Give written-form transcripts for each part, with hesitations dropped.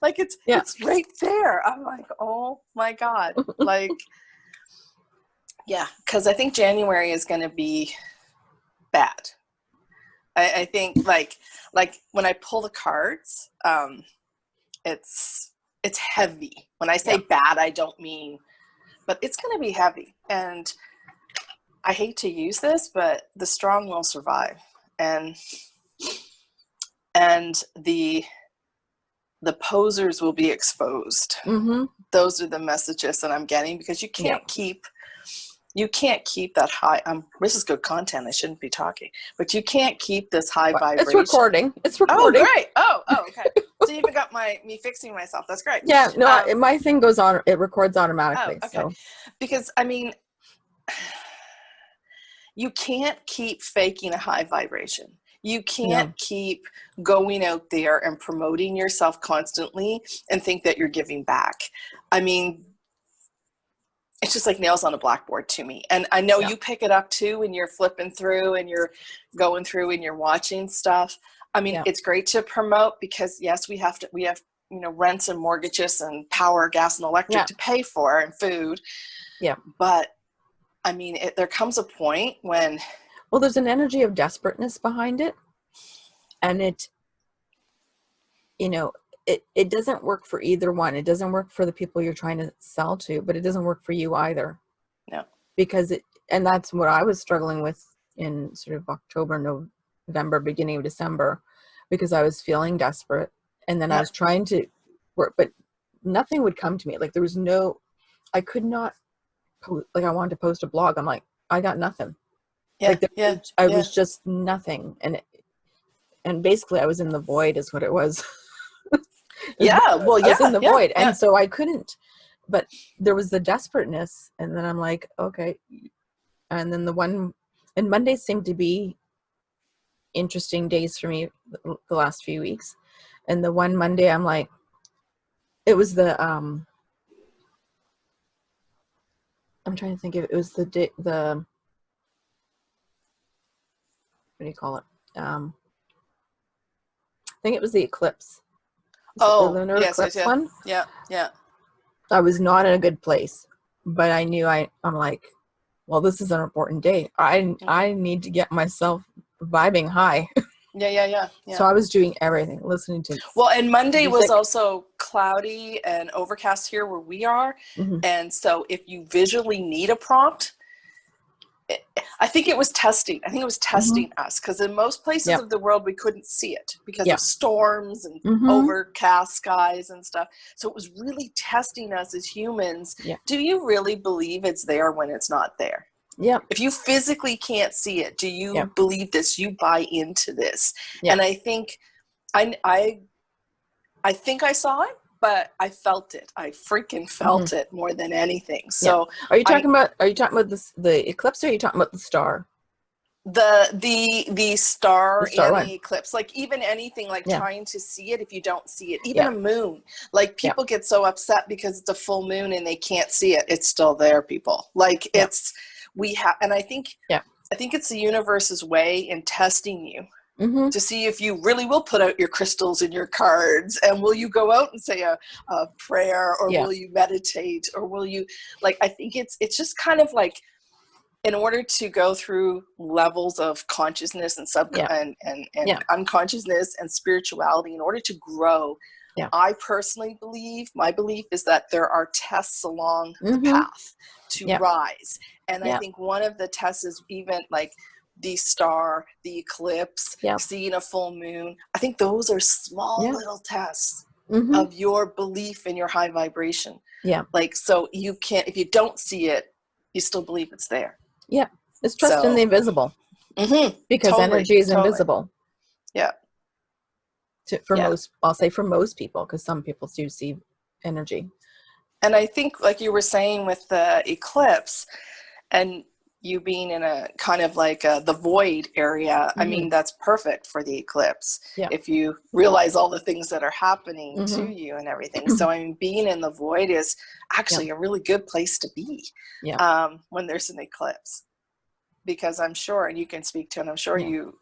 Like it's right there. I'm like, oh my God. Like, yeah, because I think January is going to be bad. I think like when I pull the cards, it's heavy. When I say bad, I don't mean, but it's going to be heavy. And I hate to use this, but the strong will survive. And the posers will be exposed. Mm-hmm. Those are the messages that I'm getting, because you can't keep that high. This is good content. I shouldn't be talking, but you can't keep this high vibration. It's recording. Oh, great. Oh, okay. So you even got me fixing myself. That's great. Yeah. No, my thing goes on. It records automatically. Oh, okay. So. Because I mean, you can't keep faking a high vibration. You can't keep going out there and promoting yourself constantly and think that you're giving back. I mean, it's just like nails on a blackboard to me. And I know you pick it up too when you're flipping through and you're going through and you're watching stuff. I mean, it's great to promote, because yes, we have rents and mortgages and power, gas and electric to pay for, and food. Yeah. But I mean, there comes a point when, well, there's an energy of desperateness behind it, and it doesn't work for either one. It doesn't work for the people you're trying to sell to, but it doesn't work for you either. No. Because and that's what I was struggling with in sort of October, November, beginning of December, because I was feeling desperate, and then I was trying to work, but nothing would come to me. Like I could not. Like I wanted to post a blog. I'm like, I got nothing. Yeah, I was just nothing. And basically I was in the void is what it was. I was in the void. And so I couldn't, but there was the desperateness. And then I'm like, okay. And then and Mondays seemed to be interesting days for me the last few weeks. And the one Monday I'm like, it was I'm trying to think of it. It was the what do you call it? I think it was the eclipse. The lunar eclipse one. Yeah. I was not in a good place, but I knew I'm like, well, this is an important day. I need to get myself vibing high. Yeah. So I was doing everything, listening to. Well, and Monday was also cloudy and overcast here where we are. Mm-hmm. And so if you visually need a prompt, I think it was testing. I think it was testing us, because in most places of the world, we couldn't see it because of storms and overcast skies and stuff. So it was really testing us as humans. Yeah. Do you really believe it's there when it's not there? Yeah. If you physically can't see it, do you believe this? You buy into this? Yeah. And I think I think I saw it, but I felt it. I freaking felt it more than anything. So are you talking about the eclipse, or are you talking about the star? The star and one. the eclipse, like even anything like trying to see it if you don't see it, even a moon, like people get so upset because it's a full moon and they can't see it. It's still there, people. Like and I think it's the universe's way in testing you to see if you really will put out your crystals and your cards, and will you go out and say a prayer, or will you meditate, or will you, like, I think it's just kind of like, in order to go through levels of consciousness and unconsciousness and spirituality, in order to grow, I personally believe, my belief is that there are tests along the path to rise. And I think one of the tests is even like the star, the eclipse, seeing a full moon. I think those are small little tests of your belief in your high vibration. Yeah. Like, so you can't, if you don't see it, you still believe it's there. Yeah. It's trust in the invisible. Because energy is invisible. Yeah. I'll say for most people, because some people do see energy. And I think, like you were saying with the eclipse, and you being in a kind of like the void area, I mean, that's perfect for the eclipse. Yeah. If you realize all the things that are happening to you and everything. So I mean, being in the void is actually a really good place to be when there's an eclipse, because I'm sure, and you can speak to it, I'm sure you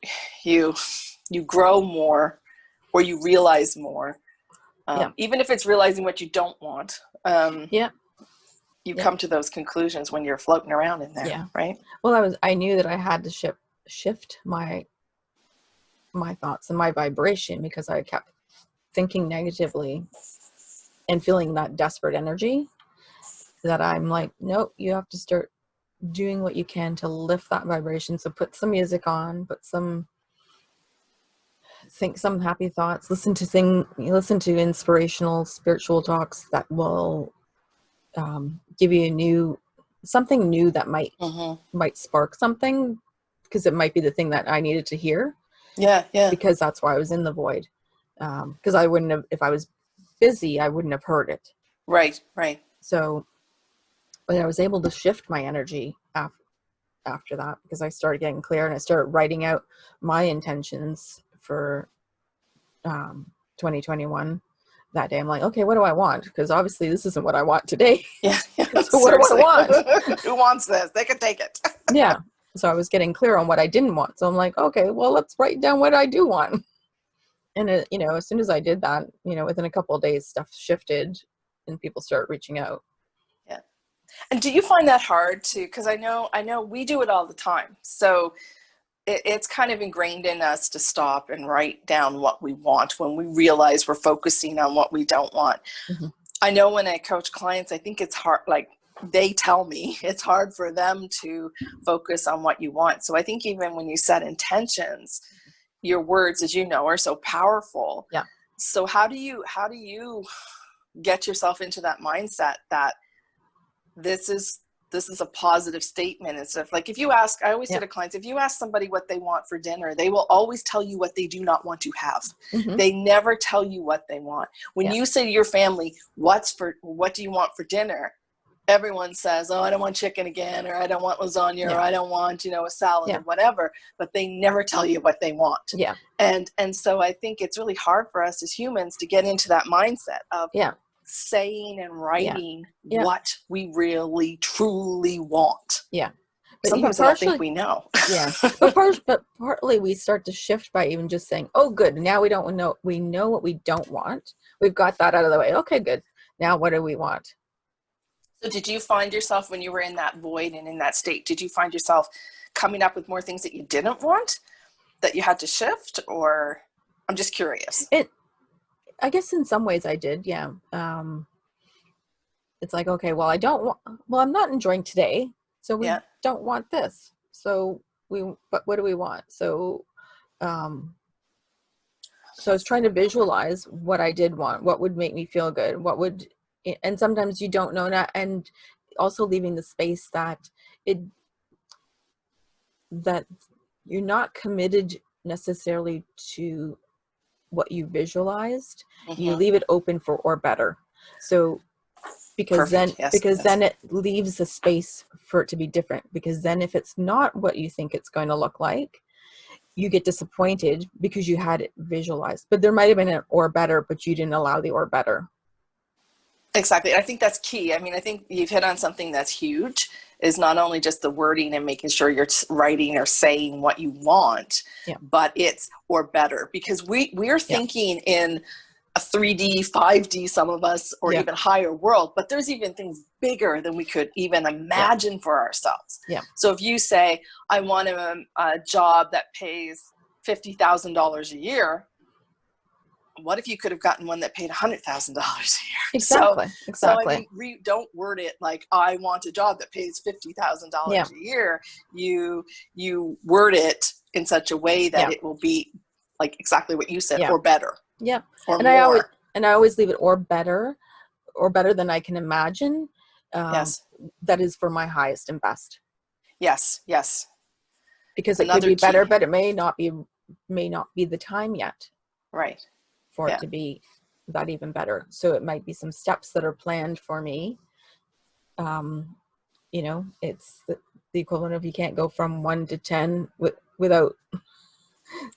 grow more, or you realize more Even if it's realizing what you don't want, you come to those conclusions when you're floating around in there, right? Well, I knew that I had to shift my thoughts and my vibration, because I kept thinking negatively and feeling that desperate energy, that I'm like, nope, you have to start doing what you can to lift that vibration. So put some music on, think some happy thoughts, listen to inspirational spiritual talks that will give you something new that might spark something, because it might be the thing that I needed to hear. Because that's why I was in the void. Because I wouldn't have, if I was busy, I wouldn't have heard it. Right. So, but I was able to shift my energy after that, because I started getting clear, and I started writing out my intentions for 2021 that day. I'm like, okay, what do I want? Because obviously this isn't what I want today. So what do I want? Who wants this? They can take it. So I was getting clear on what I didn't want. So I'm like, okay, well, let's write down what I do want. And as soon as I did that, within a couple of days, stuff shifted and people started reaching out. And do you find that hard too? Because I know we do it all the time. So it's kind of ingrained in us to stop and write down what we want when we realize we're focusing on what we don't want. I know when I coach clients, I think it's hard, like they tell me it's hard for them to focus on what you want. So I think even when you set intentions, your words, as you know, are so powerful. So how do you get yourself into that mindset that this is a positive statement and stuff? Like if you ask, I always say to clients, if you ask somebody what they want for dinner, they will always tell you what they do not want to have. They never tell you what they want. When you say to your family, what do you want for dinner? Everyone says, oh, I don't want chicken again, or I don't want lasagna, or I don't want, a salad or whatever, but they never tell you what they want. And so I think it's really hard for us as humans to get into that mindset of saying and writing what we really truly want. But sometimes I don't think we know. But partly we start to shift by even just saying, oh, good, now we know what we don't want. We've got that out of the way. Okay, good. Now what do we want? So did you find yourself, when you were in that void and in that state, did you find yourself coming up with more things that you didn't want that you had to shift? Or I'm just curious. I guess in some ways I did. It's like, okay, well, I'm not enjoying today, so we don't want this. So but what do we want? So I was trying to visualize what I did want, what would make me feel good, and sometimes you don't know that, and also leaving the space that you're not committed necessarily to what you visualized. You leave it open for or better. So because then it leaves the space for it to be different, because then if it's not what you think it's going to look like, you get disappointed because you had it visualized. But there might have been an or better, but you didn't allow the or better. Exactly. I think that's key. I mean, I think you've hit on something that's huge, is not only just the wording and making sure you're writing or saying what you want, but it's or better, because we're thinking in a 3D, 5D, some of us, or even higher world, but there's even things bigger than we could even imagine for ourselves. So if you say, I want a job that pays $50,000 a year, what if you could have gotten one that paid $100,000 a year? Exactly. So I mean, don't word it like, I want a job that pays $50,000 a year. You word it in such a way that it will be like exactly what you said, or better. Or and more. I always leave it or better than I can imagine. That is for my highest and best. Yes. Because it could be better, but it may not be the time yet. Right. For it to be that even better. So it might be some steps that are planned for me. It's the equivalent of, you can't go from 1 to 10 without,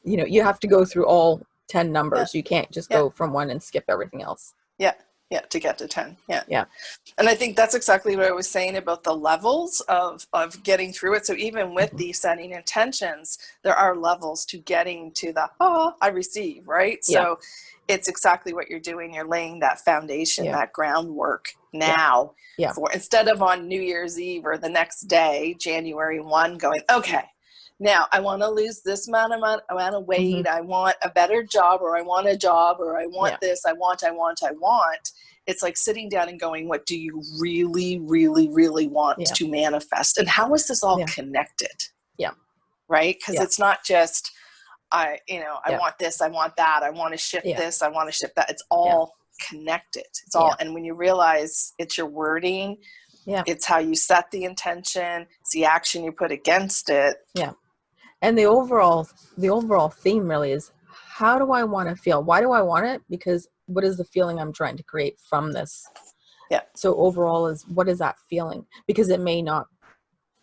you have to go through all 10 numbers. You can't just go from 1 and skip everything else. Yeah, to get to 10. Yeah. Yeah. And I think that's exactly what I was saying about the levels of getting through it. So even with the setting intentions, there are levels to getting to the, I receive, right? So it's exactly what you're doing. You're laying that foundation, that groundwork now for, instead of on New Year's Eve or the next day, January 1, going, okay, now I want to lose this amount of weight. I want a better job, or I want a job, or I want this. I want. It's like sitting down and going, what do you really, really, really want to manifest? And how is this all connected? Yeah. Right? Because it's not just, I want this, I want that, I want to shift this, I want to shift that. It's all connected. It's all, and when you realize it's your wording, it's how you set the intention, it's the action you put against it. Yeah. And the overall theme really is, how do I want to feel? Why do I want it? Because what is the feeling I'm trying to create from this? Yeah. So overall is, what is that feeling? Because it may not,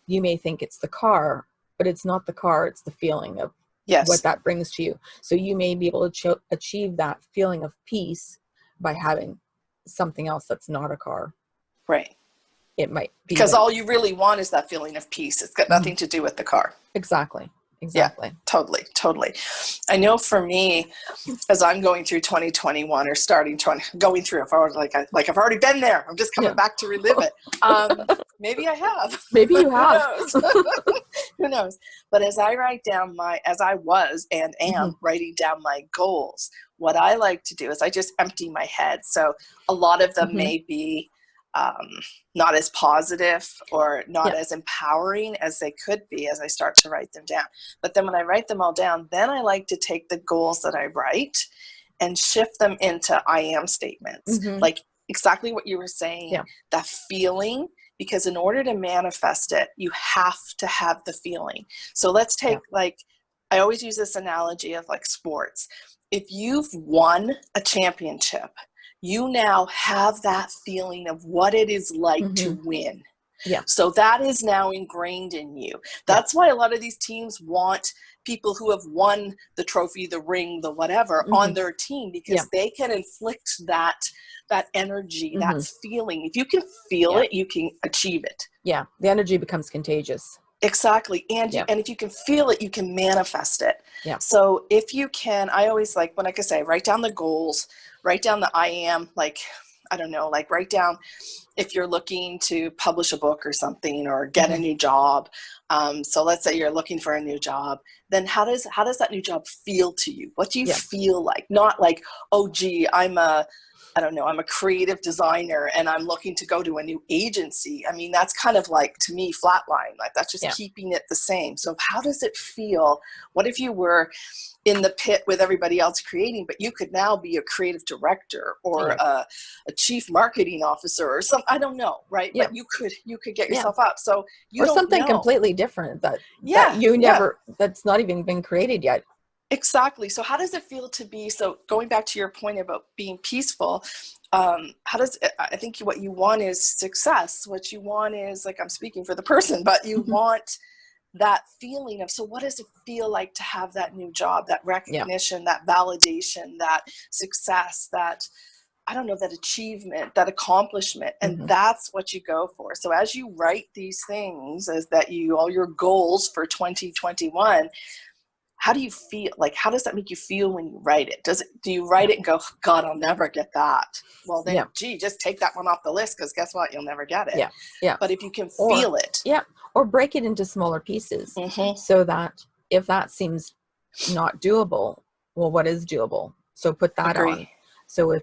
you may think it's the car, but it's not the car. It's the feeling of what that brings to you. So you may be able to achieve that feeling of peace by having something else that's not a car. Right. It might be because all you really want is that feeling of peace. It's got nothing to do with the car. Exactly. Yeah, totally. I know for me, as I'm going through 2021 or going through, if I was like I've already been there, I'm just coming back to relive it. Maybe I have. Maybe you have. Who knows? Who knows? But as I write down as I was and am writing down my goals, what I like to do is I just empty my head. So a lot of them may be not as positive or not as empowering as they could be as I start to write them down. But then when I write them all down, then I like to take the goals that I write and shift them into I am statements. Like exactly what you were saying, that feeling, because in order to manifest it, you have to have the feeling. So let's take I always use this analogy of like sports. If you've won a championship, you now have that feeling of what it is like to win. Yeah. So that is now ingrained in you. That's why a lot of these teams want people who have won the trophy, the ring, the whatever on their team, because they can inflict that energy, that feeling. If you can feel it, you can achieve it. Yeah. The energy becomes contagious. Exactly. And and if you can feel it, you can manifest it. Yeah. So if you can, I always like I say, write down the goals, write down the I am, write down if you're looking to publish a book or something or get a new job. So let's say you're looking for a new job. Then how does that new job feel to you? What do you feel like? Not like, oh, gee, I'm a creative designer and I'm looking to go to a new agency. I mean, that's kind of like, to me, flatline. Like that's just keeping it the same. So how does it feel? What if you were in the pit with everybody else creating, but you could now be a creative director or a chief marketing officer or something? I don't know, right? Yeah. But you could get yourself up. So you or don't something know. Completely different that you never, that's not even been created yet. Exactly. So how does it feel to be, so going back to your point about being peaceful, I think what you want is success. What you want is, like, I'm speaking for the person, but you want that feeling of, so what does it feel like to have that new job, that recognition, that validation, that success, that, that achievement, that accomplishment. And that's what you go for. So as you write these things, all your goals for 2021, how do you feel? Like, how does that make you feel when you write it? Do you write it and go, God, I'll never get that? Well, then, just take that one off the list, because guess what? You'll never get it. Yeah. Yeah. But if you can feel it. Yeah. Or break it into smaller pieces so that if that seems not doable, well, what is doable? So put that on. So if,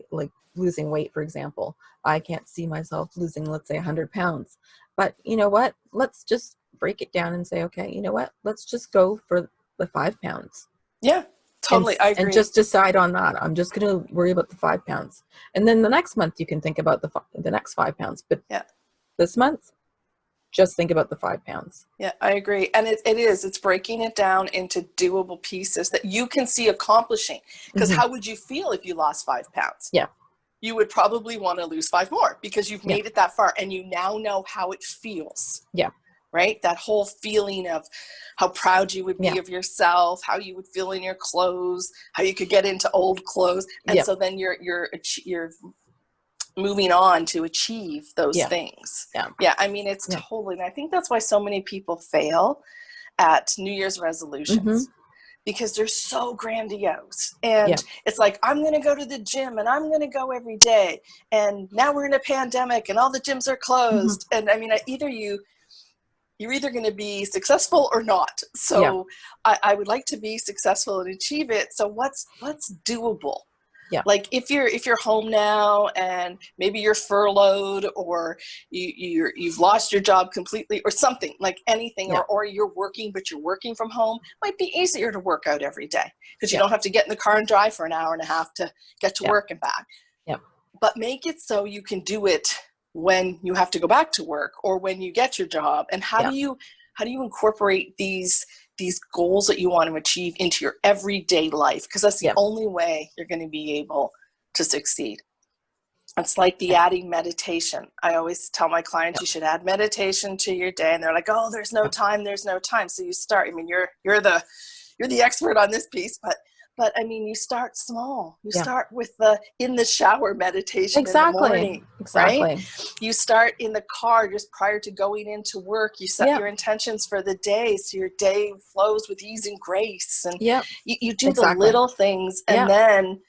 like losing weight, for example, I can't see myself losing, let's say 100 pounds, but you know what? Let's just break it down and say, okay, you know what? Let's just go for the 5 pounds. Yeah, totally. I agree. And just decide on that. I'm just going to worry about the 5 pounds. And then the next month you can think about the next 5 pounds. But this month, just think about the 5 pounds. Yeah, I agree. And it's breaking it down into doable pieces that you can see accomplishing. Because how would you feel if you lost 5 pounds? Yeah. You would probably want to lose 5 more, because you've made it that far and you now know how it feels. Yeah. Right? That whole feeling of how proud you would be of yourself, how you would feel in your clothes, how you could get into old clothes. And so then you're moving on to achieve those things. Yeah. I mean, it's totally, and I think that's why so many people fail at New Year's resolutions, because they're so grandiose. And it's like, I'm going to go to the gym and I'm going to go every day. And now we're in a pandemic and all the gyms are closed. And I mean, you're either going to be successful or not. So I would like to be successful and achieve it. So what's doable? Yeah. Like if you're home now and maybe you're furloughed, or you've lost your job completely, or something, like anything, or you're working, but you're working from home, it might be easier to work out every day because you don't have to get in the car and drive for an hour and a half to get to work and back. Yeah. But make it so you can do it when you have to go back to work or when you get your job. And how do you incorporate these goals that you want to achieve into your everyday life? Because that's the only way you're going to be able to succeed. It's like the adding meditation. I always tell my clients you should add meditation to your day, and they're like, "Oh, there's no time. There's no time." So you start. I mean, you're the expert on this piece, but I mean, you start small. You start with the in the shower meditation in the morning, right? You start in the car just prior to going into work. You set your intentions for the day, so your day flows with ease and grace. And you do the little things, and then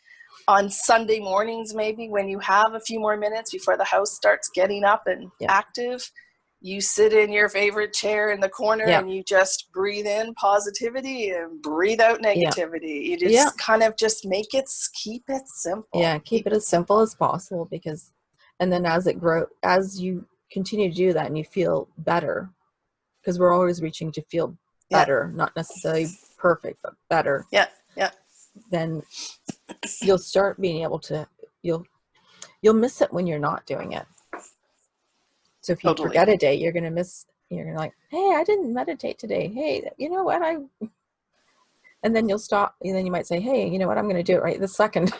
on Sunday mornings, maybe when you have a few more minutes before the house starts getting up and active, you sit in your favorite chair in the corner and you just breathe in positivity and breathe out negativity. You just kind of just keep it simple. Yeah, keep it as simple as possible, because, and then as you continue to do that and you feel better, because we're always reaching to feel better, not necessarily perfect, but better. Yeah, yeah. Then you'll start being able to, you'll miss it when you're not doing it. So if you forget a day, you're going to like, hey, I didn't meditate today. Hey, you know what? And then you'll stop, and then you might say, hey, you know what? I'm going to do it right this second.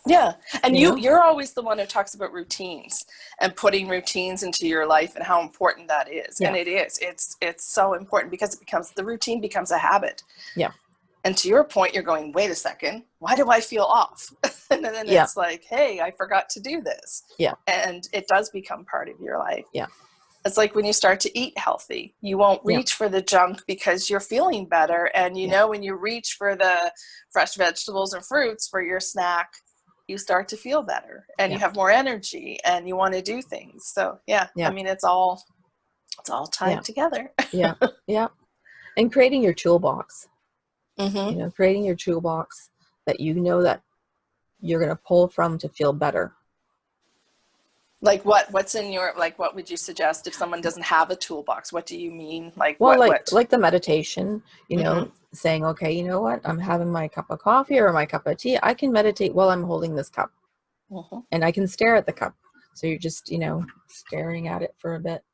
Yeah. And you're always the one who talks about routines and putting routines into your life and how important that is. Yeah. And it is. It's so important, because the routine becomes a habit. Yeah. And to your point, you're going, wait a second, why do I feel off? And then it's like, hey, I forgot to do this. Yeah. And it does become part of your life. Yeah. It's like when you start to eat healthy, you won't reach for the junk because you're feeling better. And you know, when you reach for the fresh vegetables and fruits for your snack, you start to feel better and you have more energy and you want to do things. So I mean, it's all tied together. Yeah. Yeah. And creating your toolbox. Mm-hmm. Creating your toolbox that that you're going to pull from to feel better. Like what's in your, like, what would you suggest if someone doesn't have a toolbox? What do you mean? Like, like the meditation, saying, okay, you know what? I'm having my cup of coffee or my cup of tea. I can meditate while I'm holding this cup, and I can stare at the cup. So you're just, staring at it for a bit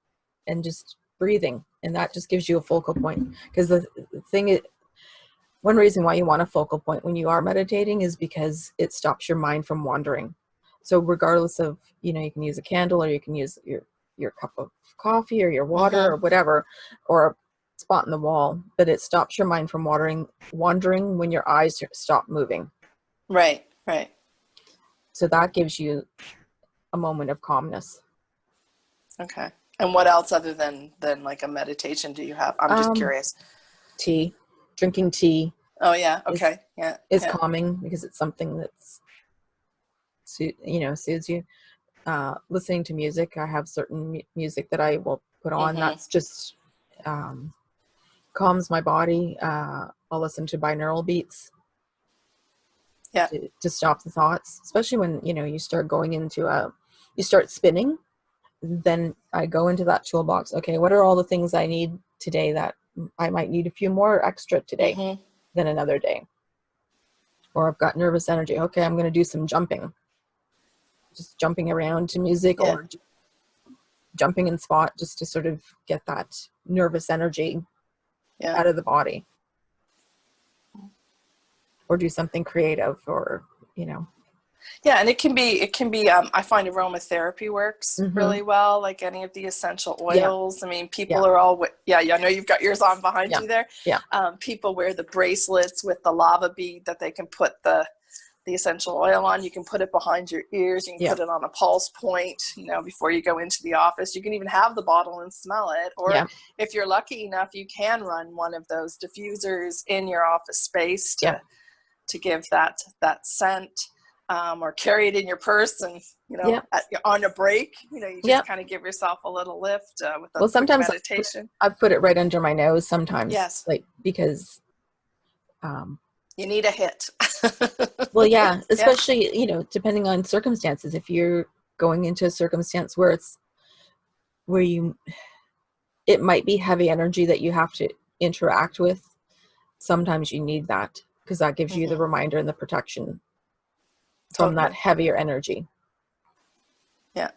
and just breathing. And that just gives you a focal point. Because the thing is, one reason why you want a focal point when you are meditating is because it stops your mind from wandering. So regardless of, you can use a candle, or you can use your cup of coffee or your water or whatever, or a spot in the wall, but it stops your mind from wandering when your eyes stop moving. Right, right. So that gives you a moment of calmness. Okay. And what else other than like a meditation do you have? I'm just curious. Tea. Drinking tea. Oh yeah. Okay. Is calming, because it's something that's, soothes you. Listening to music. I have certain music that I will put on. That's just calms my body. I'll listen to binaural beats. Yeah. To stop the thoughts, especially when you start going into you start spinning. Then I go into that toolbox. Okay, what are all the things I need today that I might need a few more extra today than another day? Or I've got nervous energy. Okay, I'm going to do some jumping. Just jumping around to music or jumping in spot, just to sort of get that nervous energy out of the body. Or do something creative, or, Yeah, and it can be, I find aromatherapy works really well, like any of the essential oils. I mean, people are all, I know you've got yours on behind you there. Yeah. People wear the bracelets with the lava bead that they can put the the essential oil on. You can put it behind your ears. You can put it on a pulse point, you know, before you go into the office. You can even have the bottle and smell it. Or if you're lucky enough, you can run one of those diffusers in your office space to give that scent, or carry it in your purse and, you know, on a break, you know, you just kind of give yourself a little lift with a quick meditation. I've put it right under my nose sometimes. Yes. Like, because you need a hit. Well, yeah, especially, you know, depending on circumstances. If you're going into a circumstance where it might be heavy energy that you have to interact with, sometimes you need that, because that gives you the reminder and the protection from that heavier energy. Yeah.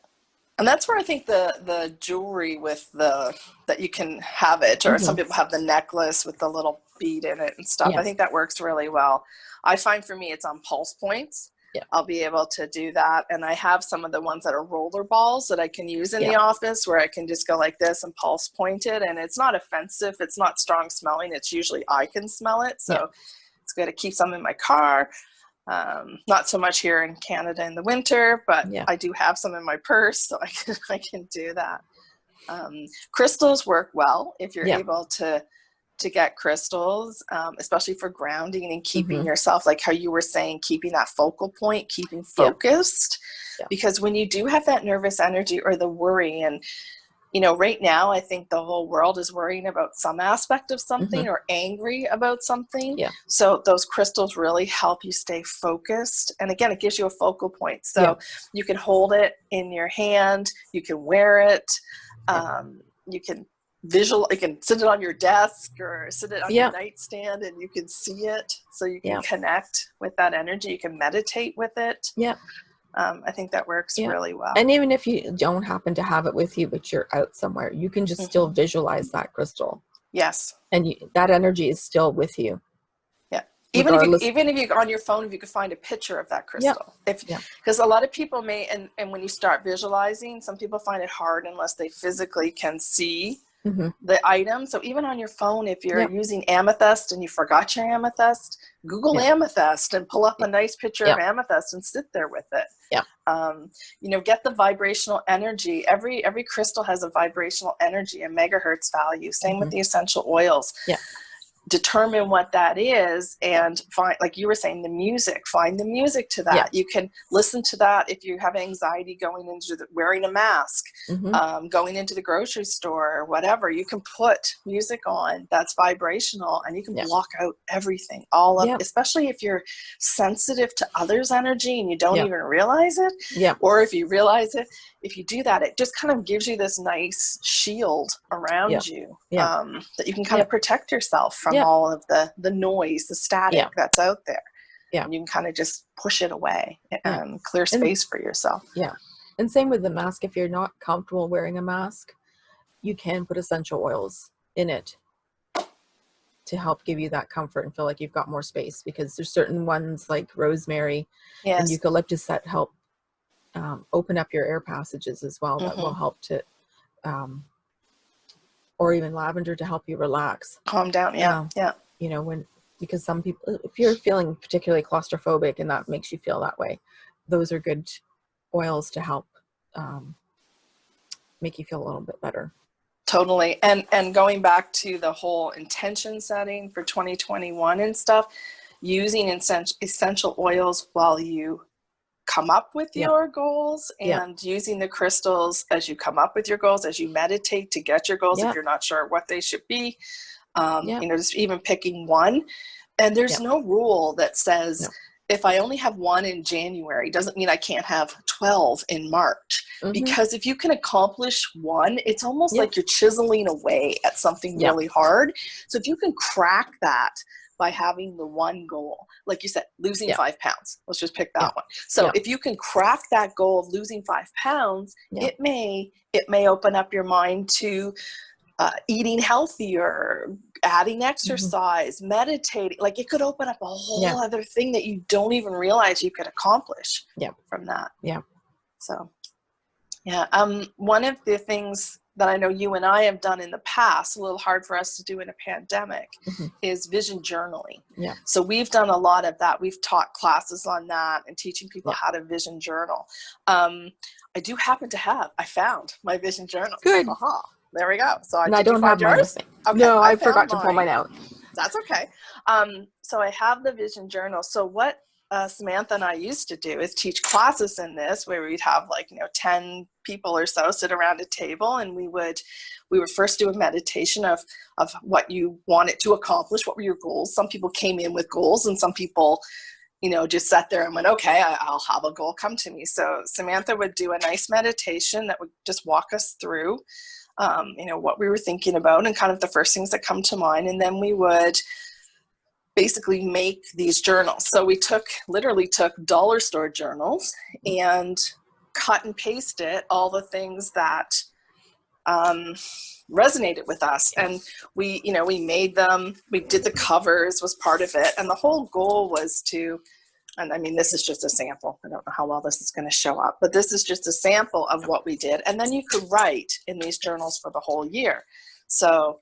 And that's where I think the jewelry with that you can have it, or some people have the necklace with the little bead in it and stuff. I think that works really well. I find for me, it's on pulse points. Yeah. I'll be able to do that. And I have some of the ones that are roller balls that I can use in the office, where I can just go like this and pulse point it. And it's not offensive. It's not strong smelling. It's usually I can smell it. So it's good to keep some in my car. Not so much here in Canada in the winter, but I do have some in my purse, so I can do that. Crystals work well if you're able to get crystals, especially for grounding and keeping yourself, like how you were saying, keeping that focal point, keeping focused. Because when you do have that nervous energy or the worry, and you know, right now, I think the whole world is worrying about some aspect of something or angry about something. Yeah. So those crystals really help you stay focused. And again, it gives you a focal point. So you can hold it in your hand. You can wear it. You can you can sit it on your desk or sit it on your nightstand, and you can see it. So you can connect with that energy. You can meditate with it. Yeah. I think that works really well. And even if you don't happen to have it with you, but you're out somewhere, you can just still visualize that crystal. Yes. And that energy is still with you. Yeah. Even if you on your phone, if you could find a picture of that crystal. Because a lot of people may, and when you start visualizing, some people find it hard unless they physically can see the item. So even on your phone, if you're using amethyst and you forgot your amethyst, Google amethyst and pull up a nice picture of amethyst and sit there with it. You know, get the vibrational energy. Every crystal has a vibrational energy, a megahertz value. Same with the essential oils. Determine what that is, and find, like you were saying, the music. Find the music to that. You can listen to that if you have anxiety going into wearing a mask, going into the grocery store or whatever. You can put music on that's vibrational, and you can block out everything. All of, especially if you're sensitive to others' energy and you don't even realize it. Or if you realize it, if you do that, it just kind of gives you this nice shield around you that you can kind of protect yourself from all of the noise, the static that's out there. And you can kind of just push it away and clear space for yourself. And same with the mask. If you're not comfortable wearing a mask, you can put essential oils in it to help give you that comfort and feel like you've got more space, because there's certain ones like rosemary and eucalyptus that help open up your air passages as well. That will help to, or even lavender to help you relax, calm down. You know, because some people, if you're feeling particularly claustrophobic and that makes you feel that way, those are good oils to help make you feel a little bit better. Totally. And going back to the whole intention setting for 2021 and stuff, using essential oils while you come up with your goals, and using the crystals as you come up with your goals, as you meditate to get your goals, if you're not sure what they should be, you know, just even picking one. And there's no rule that says if I only have one in January, doesn't mean I can't have 12 in March. Because if you can accomplish one, it's almost like you're chiseling away at something really hard. So if you can crack that by having the one goal, like you said, losing 5 pounds. Let's just pick that one. So if you can crack that goal of losing 5 pounds, it may open up your mind to eating healthier, adding exercise, meditating. Like it could open up a whole other thing that you don't even realize you could accomplish from that. So one of the things that I know you and I have done in the past, a little hard for us to do in a pandemic, is vision journaling. Yeah. So we've done a lot of that. We've taught classes on that and teaching people how to vision journal. I do happen to I found my vision journal. Good. There we go. So I don't have mine with me. Okay, no, I forgot to pull mine out. That's okay. So I have the vision journal. So what Samantha and I used to do is teach classes in this, where we'd have 10 people or so sit around a table, and we would first do a meditation of what you wanted to accomplish. What were your goals? Some people came in with goals, and some people, just sat there and went, okay, I'll have a goal come to me. So Samantha would do a nice meditation that would just walk us through, what we were thinking about and kind of the first things that come to mind. And then we would basically make these journals. So we literally took dollar store journals and cut and pasted all the things that resonated with us. And we made them, we did the covers was part of it. And the whole goal was and I mean, this is just a sample. I don't know how well this is going to show up, but this is just a sample of what we did. And then you could write in these journals for the whole year. So,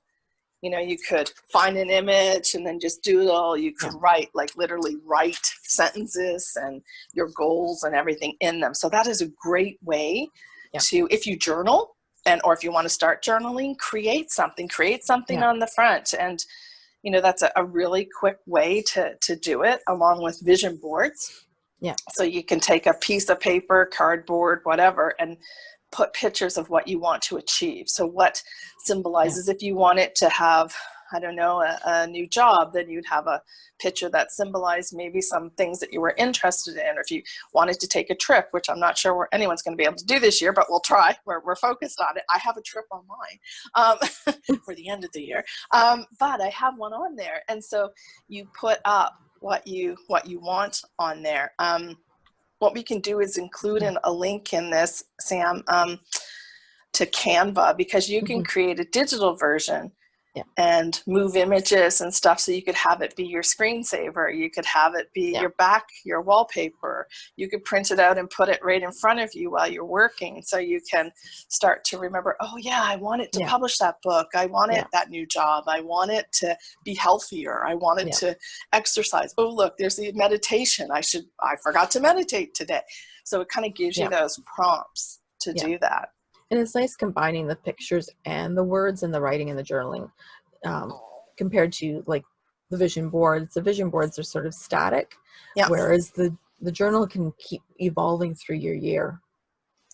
you could find an image and then just doodle. You could write, literally write sentences and your goals and everything in them. So that is a great way to, if you journal or if you want to start journaling, create something on the front. And that's a really quick way to do it, along with vision boards. Yeah. So you can take a piece of paper, cardboard, whatever, and put pictures of what you want to achieve. So what symbolizes, if you wanted to have, I don't know, a new job, then you'd have a picture that symbolized maybe some things that you were interested in. Or if you wanted to take a trip, which I'm not sure anyone's going to be able to do this year, but we'll try. We're focused on it. I have a trip on mine for the end of the year. But I have one on there. And so you put up what you want on there. What we can do is include a link in this, Sam, to Canva, because you can create a digital version and move images and stuff. So you could have it be your screensaver. You could have it be your wallpaper. You could print it out and put it right in front of you while you're working. So you can start to remember, oh yeah, I wanted to publish that book. I wanted that new job. I wanted to be healthier. I wanted to exercise. Oh, look, there's the meditation. I forgot to meditate today. So it kind of gives you those prompts to do that. And it's nice combining the pictures and the words and the writing and the journaling, compared to the vision boards. The vision boards are sort of static, whereas the journal can keep evolving through your year.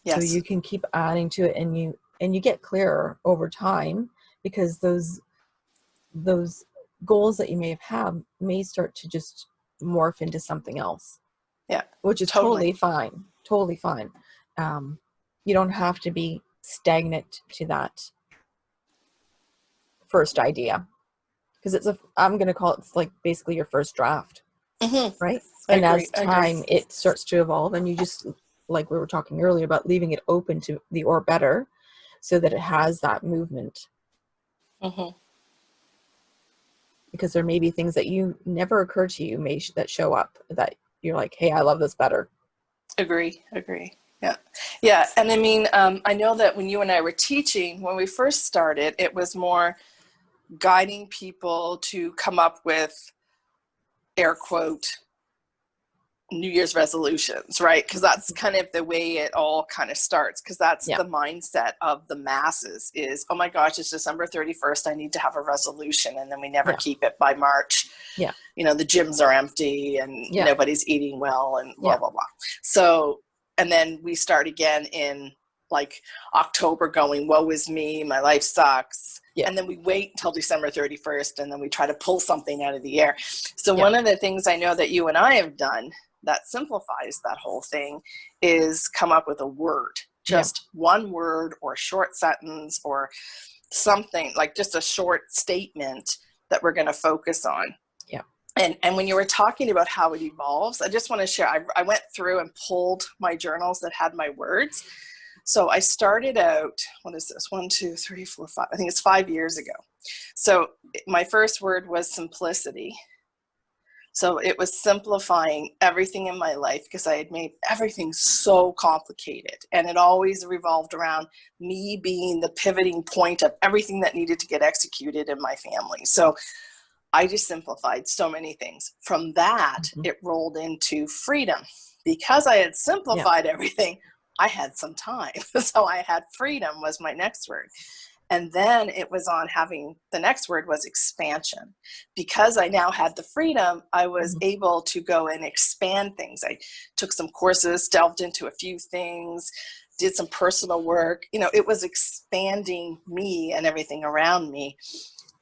Yes. So you can keep adding to it, and you get clearer over time, because those goals that you may have may start to just morph into something else. Yeah, which is totally fine. Totally fine. You don't have to be stagnant to that first idea, because I'm going to call it basically your first draft, right? And as time it starts to evolve, and you just, like we were talking earlier about leaving it open to the or better, so that it has that movement. Because there may be things that you never occur to you that show up that you're like, hey, I love this better. Agree. Yeah. And I mean, I know that when you and I were teaching, when we first started, it was more guiding people to come up with, air quote, New Year's resolutions, right? Because that's kind of the way it all kind of starts, because that's the mindset of the masses is, oh my gosh, it's December 31st. I need to have a resolution. And then we never keep it by March. Yeah. The gyms are empty and nobody's eating well and blah, blah, blah. So, and then we start again in October going, woe is me, my life sucks. Yeah. And then we wait until December 31st, and then we try to pull something out of the air. So one of the things I know that you and I have done that simplifies that whole thing is come up with a word, just one word or a short sentence or something, just a short statement that we're going to focus on. Yeah. And when you were talking about how it evolves, I just want to share, I went through and pulled my journals that had my words. So I started out, what is this? 1, 2, 3, 4, 5. I think it's 5 years ago. So my first word was simplicity. So it was simplifying everything in my life because I had made everything so complicated, and it always revolved around me being the pivoting point of everything that needed to get executed in my family. So I just simplified so many things. From that, it rolled into freedom. Because I had simplified everything, I had some time. So I had freedom was my next word. And then it was on having, the next word was expansion. Because I now had the freedom, I was able to go and expand things. I took some courses, delved into a few things, did some personal work. You know, it was expanding me and everything around me.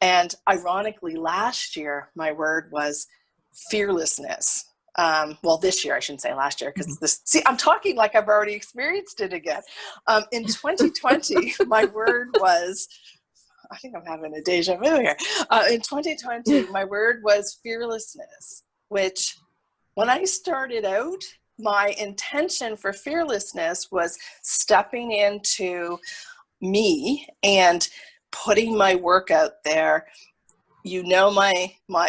And ironically, last year, my word was fearlessness. Well, this year, I shouldn't say last year, because I'm talking like I've already experienced it again. In 2020, my word was, I think I'm having a deja vu here. In 2020, my word was fearlessness, which when I started out, my intention for fearlessness was stepping into me and putting my work out there. You know,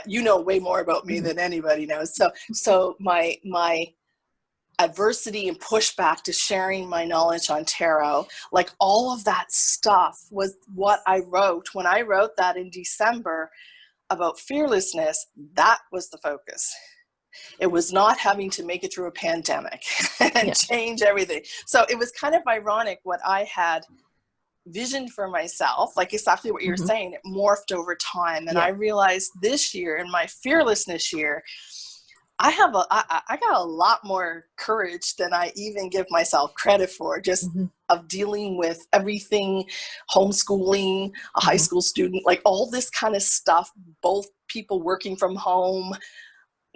you know way more about me than anybody knows. So my adversity and pushback to sharing my knowledge on tarot, like all of that stuff was what I wrote. When I wrote that in December about fearlessness, that was the focus. It was not having to make it through a pandemic and change everything. So it was kind of ironic what I had vision for myself, like exactly what you're saying, it morphed over time. And I realized this year, in my fearlessness year, I got a lot more courage than I even give myself credit for, just of dealing with everything, homeschooling, a high school student, like all this kind of stuff, both people working from home,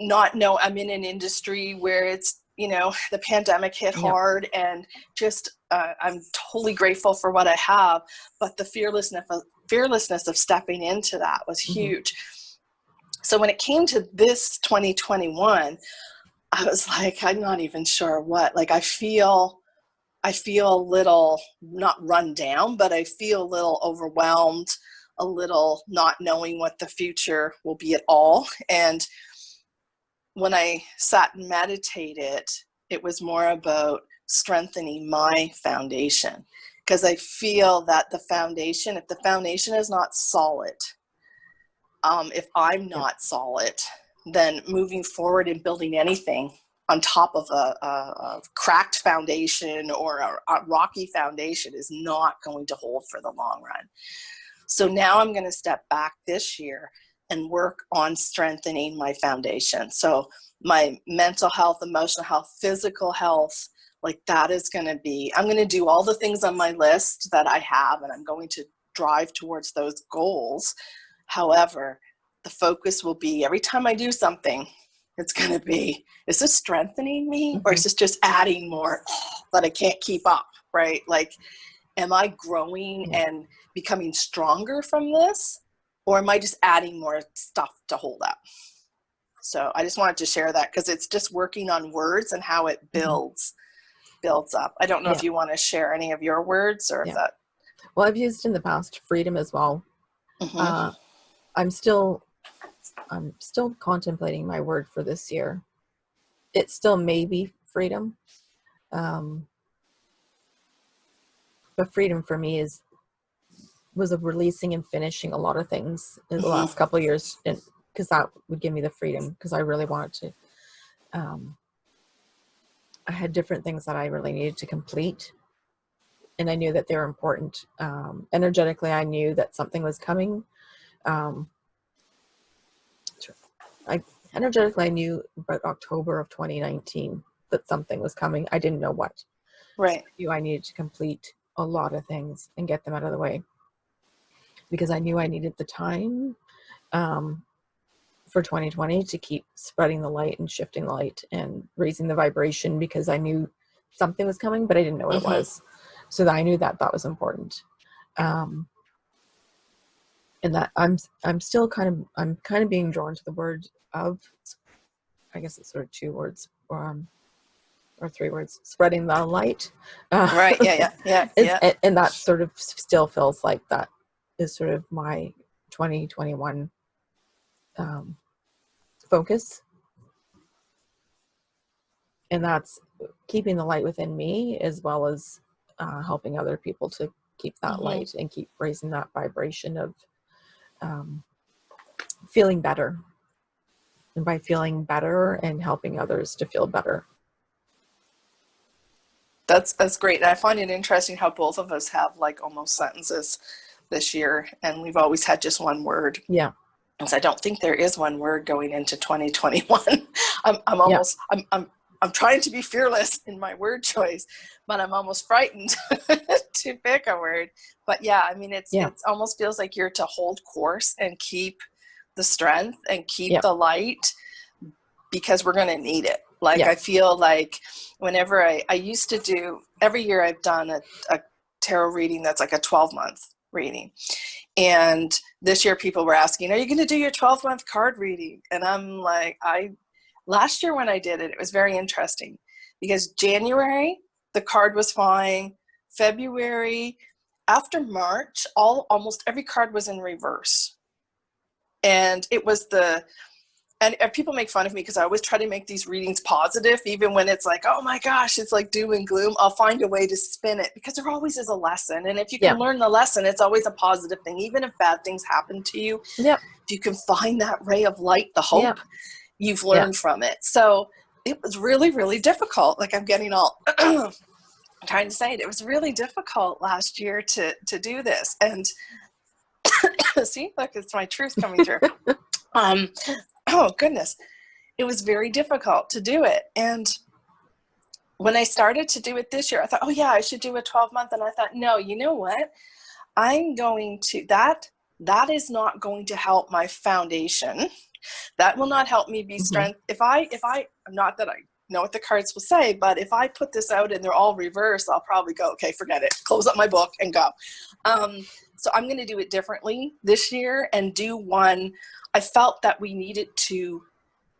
I'm in an industry where it's, you know, the pandemic hit hard, and just I'm totally grateful for what I have, but the fearlessness of stepping into that was huge. So when it came to this 2021, I was like, I'm not even sure what, like I feel a little, not run down, but I feel a little overwhelmed, a little not knowing what the future will be at all. And when I sat and meditated, it was more about strengthening my foundation, because I feel that if the foundation is not solid, if I'm not solid, then moving forward and building anything on top of a cracked foundation or a rocky foundation is not going to hold for the long run. So now I'm going to step back this year and work on strengthening my foundation. So my mental health, emotional health, physical health, like that is going to be, I'm going to do all the things on my list that I have, and I'm going to drive towards those goals. However, the focus will be every time I do something, it's going to be, is this strengthening me or is this just adding more that I can't keep up, right? Like, am I growing and becoming stronger from this? Or am I just adding more stuff to hold up? So I just wanted to share that because it's just working on words and how it builds up. I don't know if you want to share any of your words or if that. Well, I've used in the past freedom as well. I'm still contemplating my word for this year. It still may be freedom. But freedom for me was of releasing and finishing a lot of things in the last couple of years, and because that would give me the freedom, because I really wanted to. I had different things that I really needed to complete, and I knew that they were important. Energetically, I knew that something was coming. Energetically, I knew about October of 2019 that something was coming. I didn't know what. Right. So I knew I needed to complete a lot of things and get them out of the way, because I knew I needed the time for 2020 to keep spreading the light and shifting the light and raising the vibration, because I knew something was coming, but I didn't know what it was. So that I knew that was important. And that I'm still kind of being drawn to the word of, I guess it's sort of 2 words, or 3 words, spreading the light. Right. Yeah. And that sort of still feels like that is sort of my 2021 focus. And that's keeping the light within me, as well as helping other people to keep that light and keep raising that vibration of feeling better. And by feeling better and helping others to feel better. That's great. And I find it interesting how both of us have like almost sentences this year, and we've always had just one word. Yeah. Because I don't think there is one word going into 2021. I'm trying to be fearless in my word choice, but I'm almost frightened to pick a word. But yeah, I mean, it's almost feels like you're to hold course and keep the strength and keep the light, because we're going to need it. Like, I feel like whenever I used to do, every year I've done a tarot reading that's like a 12-month reading. And this year people were asking, are you going to do your 12-month card reading? And I'm like, last year when I did it, it was very interesting, because January, the card was fine. February, after March, almost every card was in reverse. And it was and people make fun of me because I always try to make these readings positive, even when it's like, oh my gosh, it's like doom and gloom. I'll find a way to spin it, because there always is a lesson. And if you can learn the lesson, it's always a positive thing. Even if bad things happen to you, if you can find that ray of light, the hope, you've learned from it. So it was really, really difficult. Like, I'm getting all I'm trying to say it. It was really difficult last year to do this. And see, look, it's my truth coming through. Oh goodness, it was very difficult to do it. And when I started to do it this year, I thought, oh yeah, I should do a 12-month. And I thought, no, you know what? I'm going to, that is not going to help my foundation. That will not help me be strength. If I, not that I know what the cards will say, but if I put this out and they're all reversed, I'll probably go, okay, forget it, close up my book and go. So I'm going to do it differently this year and do one. I felt that we needed to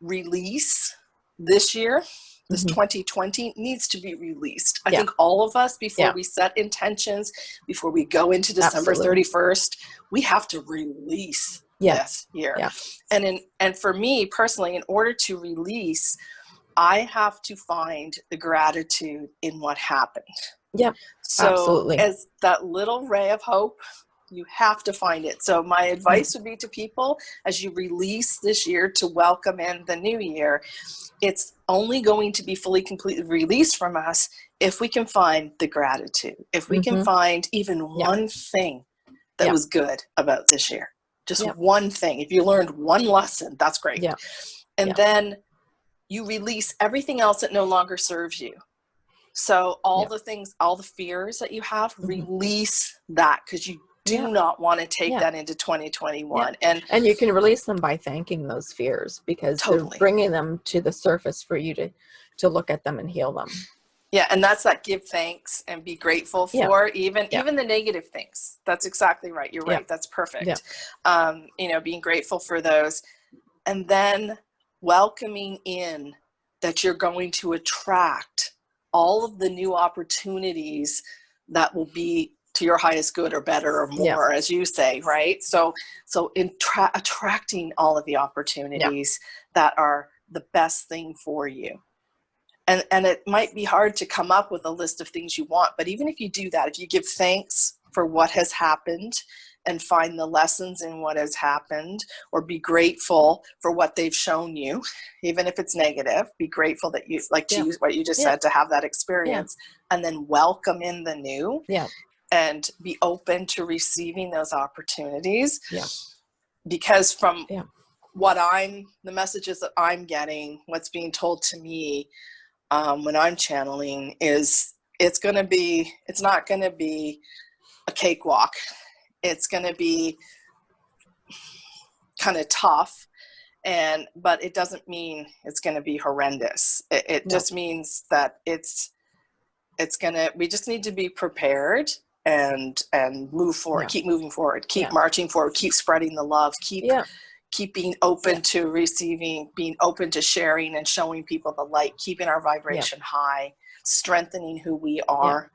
release this year. This 2020 needs to be released. I think all of us, before we set intentions, before we go into December 31st, we have to release this year. And for me personally, in order to release, I have to find the gratitude in what happened. So as that little ray of hope, you have to find it. So my advice would be to people, as you release this year to welcome in the new year, it's only going to be fully, completely released from us if we can find the gratitude, if we can find even one thing that was good about this year, just one thing. If you learned one lesson, that's great. And then you release everything else that no longer serves you. So all the things, all the fears that you have, release that, because you do not want to take that into 2021. And you can release them by thanking those fears, because they're bringing them to the surface for you to look at them and heal them. Yeah, and that's that give thanks and be grateful for even the negative things. That's exactly right. You're right. That's perfect. Being grateful for those, and then welcoming in that you're going to attract all of the new opportunities that will be to your highest good, or better, or more, as you say, right? So attracting all of the opportunities that are the best thing for you. And it might be hard to come up with a list of things you want, but even if you do that, if you give thanks for what has happened and find the lessons in what has happened, or be grateful for what they've shown you, even if it's negative, be grateful that you, like to use what you just said, to have that experience, and then welcome in the new. And be open to receiving those opportunities. Because from the messages that I'm getting, what's being told to me when I'm channeling is it's not going to be a cakewalk. It's going to be kind of tough, but it doesn't mean it's going to be horrendous. It just means that we just need to be prepared and move forward, keep moving forward, keep marching forward, keep spreading the love, keep being open to receiving, being open to sharing and showing people the light, keeping our vibration high, strengthening who we are,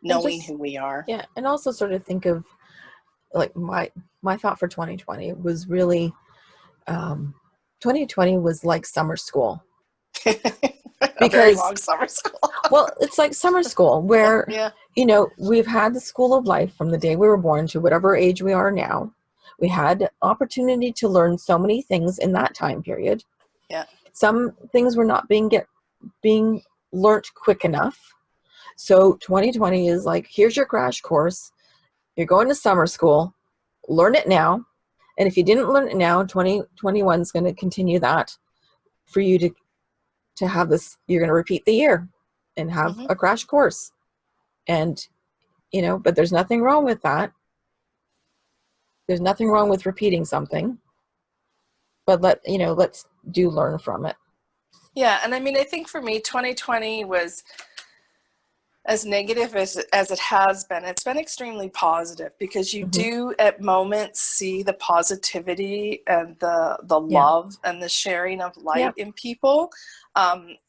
knowing who we are. And also sort of think of, like, my thought for 2020 was really 2020 was like summer school. A very long summer school. Well, it's like summer school where, we've had the school of life from the day we were born to whatever age we are now. We had opportunity to learn so many things in that time period. Yeah. Some things were not being learnt quick enough. So 2020 is like, here's your crash course. You're going to summer school. Learn it now. And if you didn't learn it now, 2021 is going to continue that for you to have this. You're going to repeat the year and have a crash course. And, but there's nothing wrong with that. There's nothing wrong with repeating something. But let's learn from it. Yeah. And I mean, I think for me, 2020 was as negative as it has been. It's been extremely positive because you do at moments see the positivity and the love and the sharing of light in people.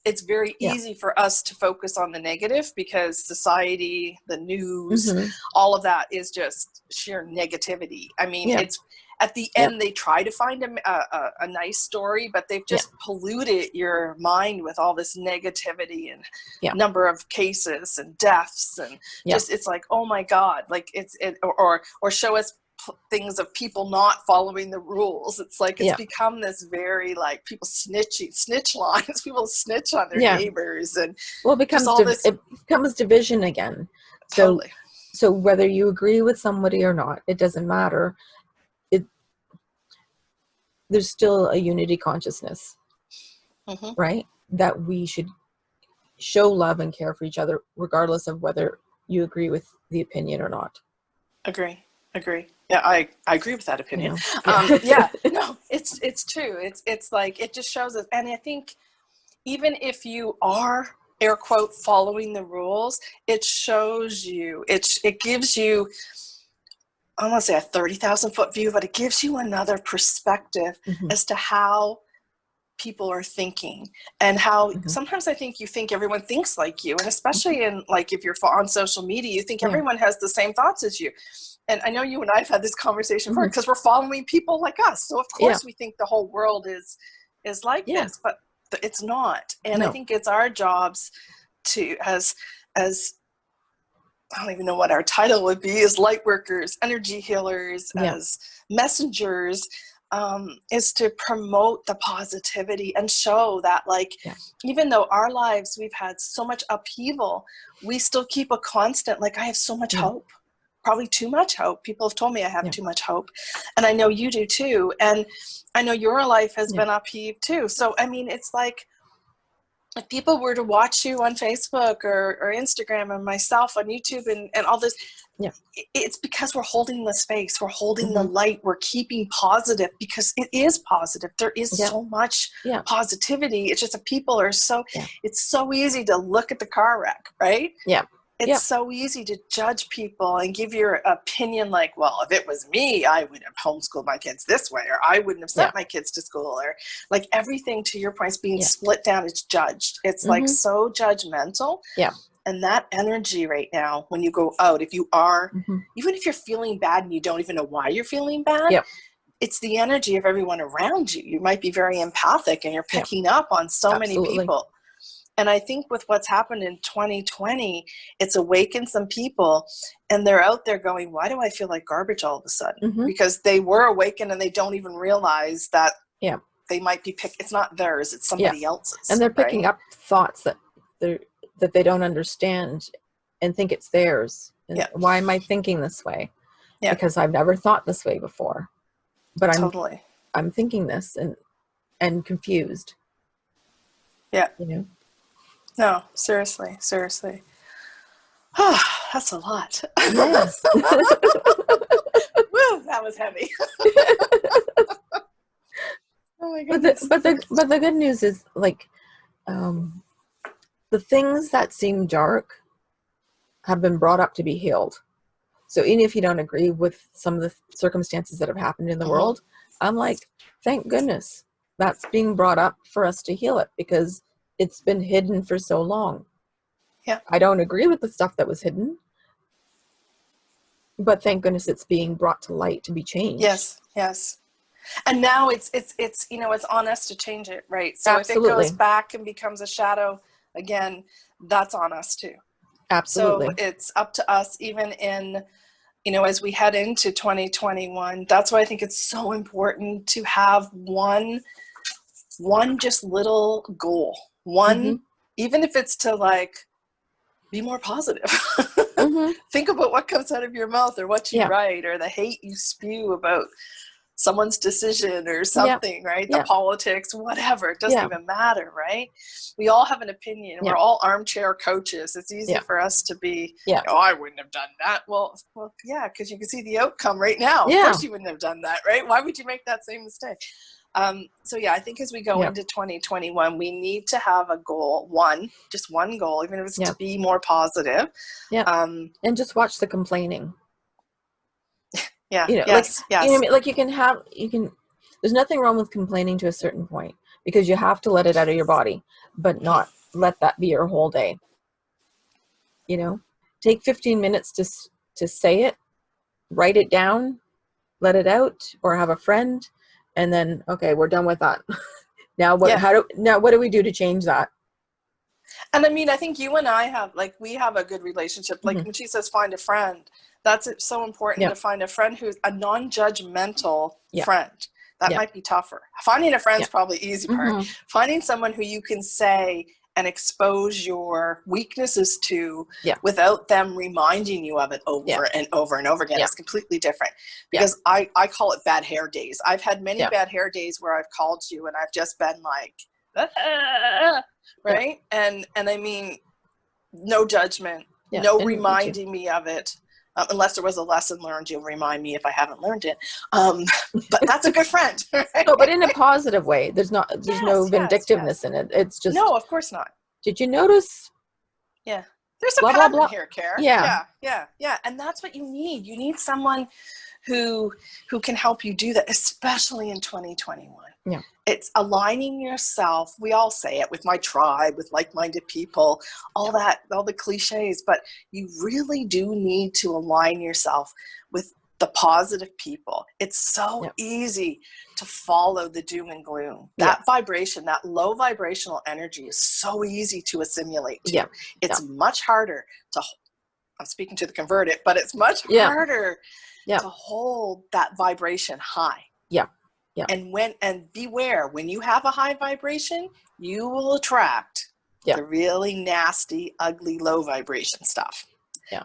It's very easy for us to focus on the negative because society, the news, all of that is just sheer negativity. I mean, it's at the end, they try to find a nice story, but they've just polluted your mind with all this negativity and number of cases and deaths and just, it's like, oh my God, like or show us things of people not following the rules. It's like, it's become this very like people snitch lines, people snitch on their neighbors. And well, it becomes division again. Totally. So whether you agree with somebody or not, it doesn't matter. There's still a unity consciousness, right? That we should show love and care for each other, regardless of whether you agree with the opinion or not. Agree. Yeah, I agree with that opinion. No, it's true. It's like, it just shows us. And I think even if you are, air quote, following the rules, it shows you, it gives you, I don't want to say a 30,000 foot view, but it gives you another perspective as to how people are thinking and how sometimes I think you think everyone thinks like you. And especially in like, if you're on social media, you think everyone has the same thoughts as you. And I know you and I have had this conversation before because we're following people like us. So of course we think the whole world is like this, but it's not. And I think it's our jobs to, as I don't even know what our title would be, as light workers, energy healers, as messengers, is to promote the positivity and show that like, even though our lives, we've had so much upheaval, we still keep a constant, like I have so much hope, probably too much hope. People have told me I have too much hope. And I know you do too. And I know your life has been upheaved too. So, I mean, it's like, if people were to watch you on Facebook or Instagram and myself on YouTube and all this, it's because we're holding the space, we're holding the light, we're keeping positive because it is positive. There is so much positivity. It's just that people are it's so easy to look at the car wreck, right? Yeah. It's so easy to judge people and give your opinion like, well, if it was me, I would have homeschooled my kids this way, or I wouldn't have sent my kids to school, or like everything to your point is being split down. It's judged. It's like so judgmental. Yeah. And that energy right now, when you go out, if you are, even if you're feeling bad and you don't even know why you're feeling bad, it's the energy of everyone around you. You might be very empathic and you're picking up on so many people. And I think with what's happened in 2020, it's awakened some people and they're out there going, why do I feel like garbage all of a sudden? Because they were awakened and they don't even realize that they might be it's not theirs, it's somebody else's. And they're picking up thoughts that they don't understand and think it's theirs. And why am I thinking this way? Because I've never thought this way before. But I'm thinking this and confused. Yeah. No, seriously. Oh, that's a lot. Yes. Woo, that was heavy. Oh my goodness. But the good news is like the things that seem dark have been brought up to be healed. So even if you don't agree with some of the circumstances that have happened in the world, I'm like, thank goodness that's being brought up for us to heal it because it's been hidden for so long. Yeah. I don't agree with the stuff that was hidden, but thank goodness it's being brought to light to be changed. Yes. And now it's it's on us to change it, right? So Absolutely. if it goes back and becomes a shadow again, that's on us too. Absolutely. So it's up to us, even in, as we head into 2021. That's why I think it's so important to have one just little goal. One, even if it's to like be more positive. Think about what comes out of your mouth, or what you write, or the hate you spew about someone's decision or something, right? The politics, whatever. It doesn't even matter, right? We all have an opinion. We're all armchair coaches. It's easy for us to be, oh, I wouldn't have done that. Well, yeah, because you can see the outcome right now. Of course you wouldn't have done that, right? Why would you make that same mistake? So yeah, I think as we go into 2021, we need to have a goal, just one goal, even if it's to be more positive. And just watch the complaining. Yeah. Yes. Like you can, there's nothing wrong with complaining to a certain point, because you have to let it out of your body, but not let that be your whole day. Take 15 minutes to say it, write it down, let it out, or have a friend, and then, okay, we're done with that. Now what do we do to change that? And I mean, I think you and I we have a good relationship. Like when she says find a friend, that's so important to find a friend who's a non-judgmental friend. That might be tougher. Finding a friend's probably the easy part. Finding someone who you can say and expose your weaknesses to without them reminding you of it over and over and over again is completely different. Because I call it bad hair days. I've had many bad hair days where I've called you and I've just been like, right? And I mean, no judgment, no reminding me of it. Unless there was a lesson learned, you'll remind me if I haven't learned it. But that's a good friend. Right? No, but in a positive way. There's no vindictiveness in it. It's just, no, of course not. Did you notice? Yeah, there's a blah, pattern blah, blah. here, Care. Yeah, and that's what you need. You need someone who can help you do that, especially in 2021. Yeah. It's aligning yourself. We all say it, with my tribe, with like-minded people, all the cliches, but you really do need to align yourself with the positive people. It's so easy to follow the doom and gloom. That vibration, that low vibrational energy is so easy to assimilate to. It's much harder to, I'm speaking to the converted, but it's much harder to hold that vibration high. And beware, when you have a high vibration, you will attract the really nasty, ugly, low vibration stuff.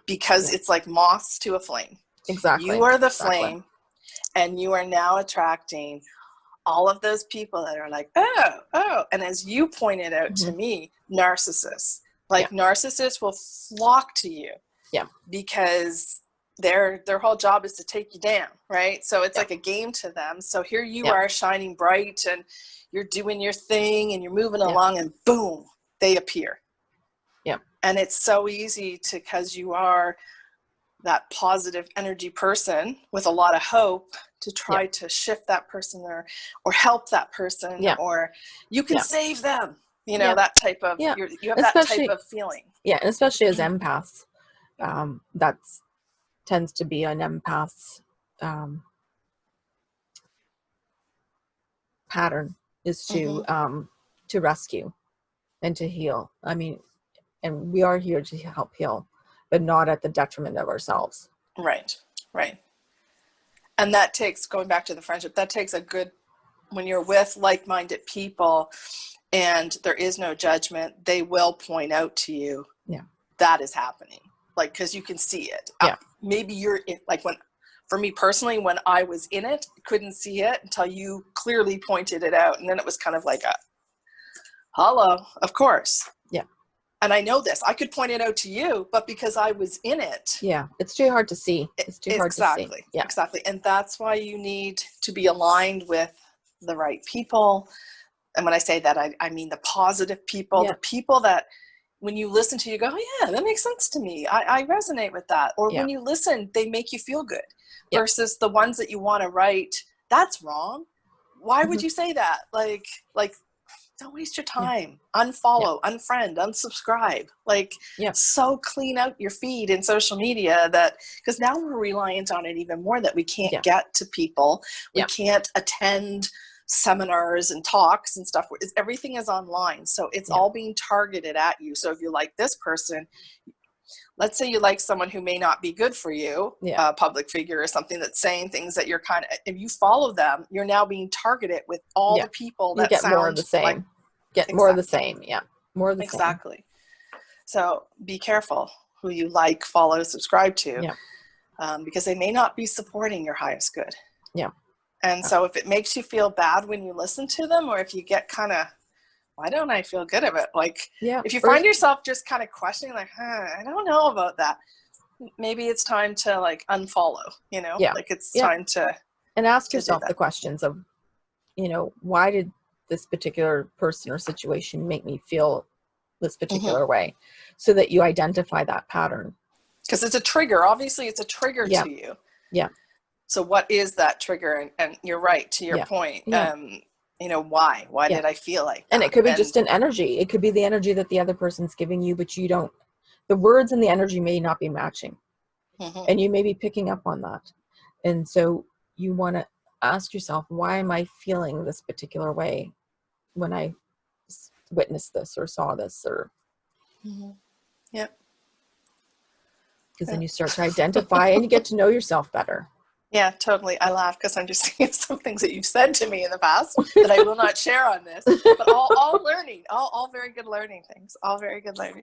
Because it's like moths to a flame. Exactly. You are the flame, and you are now attracting all of those people that are like, oh. And as you pointed out to me, narcissists. Narcissists will flock to you. Because their whole job is to take you down, right? So it's like a game to them. So here you are shining bright, and you're doing your thing, and you're moving along, and boom, they appear. And it's so easy because you are that positive energy person with a lot of hope to try to shift that person or help that person, or you can save them. That type of, you have that type of feeling. Yeah, and especially as empaths, that's tends to be an empath's pattern, is to rescue and to heal. I mean, and we are here to help heal, but not at the detriment of ourselves. Right. And that takes, going back to the friendship, that takes when you're with like-minded people and there is no judgment, they will point out to you that is happening. Because you can see it. Maybe you're in, for me personally, when I was in it, couldn't see it until you clearly pointed it out. And then it was kind of like hello, of course. And I know this. I could point it out to you, but because I was in it. It's too hard to see. It's too hard to see. Exactly. And that's why you need to be aligned with the right people. And when I say that, I mean the positive people, the people that when you listen to, you go, oh yeah, that makes sense to me. I resonate with that. Or when you listen, they make you feel good. Versus the ones that you want to write, that's wrong. Why would you say that? don't waste your time. Unfollow, unfriend, unsubscribe. Like, so clean out your feed in social media that, because now we're reliant on it even more, that we can't get to people. We can't attend seminars and talks and stuff. Everything is online. So it's all being targeted at you. So if you like this person, let's say you like someone who may not be good for you, a public figure or something that's saying things that you're kind of, if you follow them, you're now being targeted with all the people that get more of the same. Like, get more of the same. Yeah. More of the same. Exactly. So be careful who you like, follow, subscribe to, because they may not be supporting your highest good. Yeah. And so if it makes you feel bad when you listen to them, or if you get kind of, why don't I feel good about it? Like, if you find yourself just kind of questioning, like, I don't know about that, maybe it's time to like unfollow, you know, like it's time to. And ask yourself the questions of, you know, why did this particular person or situation make me feel this particular way, so that you identify that pattern. Because it's a trigger. Obviously, it's a trigger to you. Yeah. So what is that trigger? And you're right, to your point. You know, why? Why did I feel like that? And it could be just an energy. It could be the energy that the other person's giving you, but you don't, the words and the energy may not be matching. And you may be picking up on that. And so you want to ask yourself, why am I feeling this particular way when I witnessed this or saw this? Or because then you start to identify and you get to know yourself better. Yeah, totally. I laugh because I'm just seeing some things that you've said to me in the past that I will not share on this, but all learning, all very good learning things, all very good learning.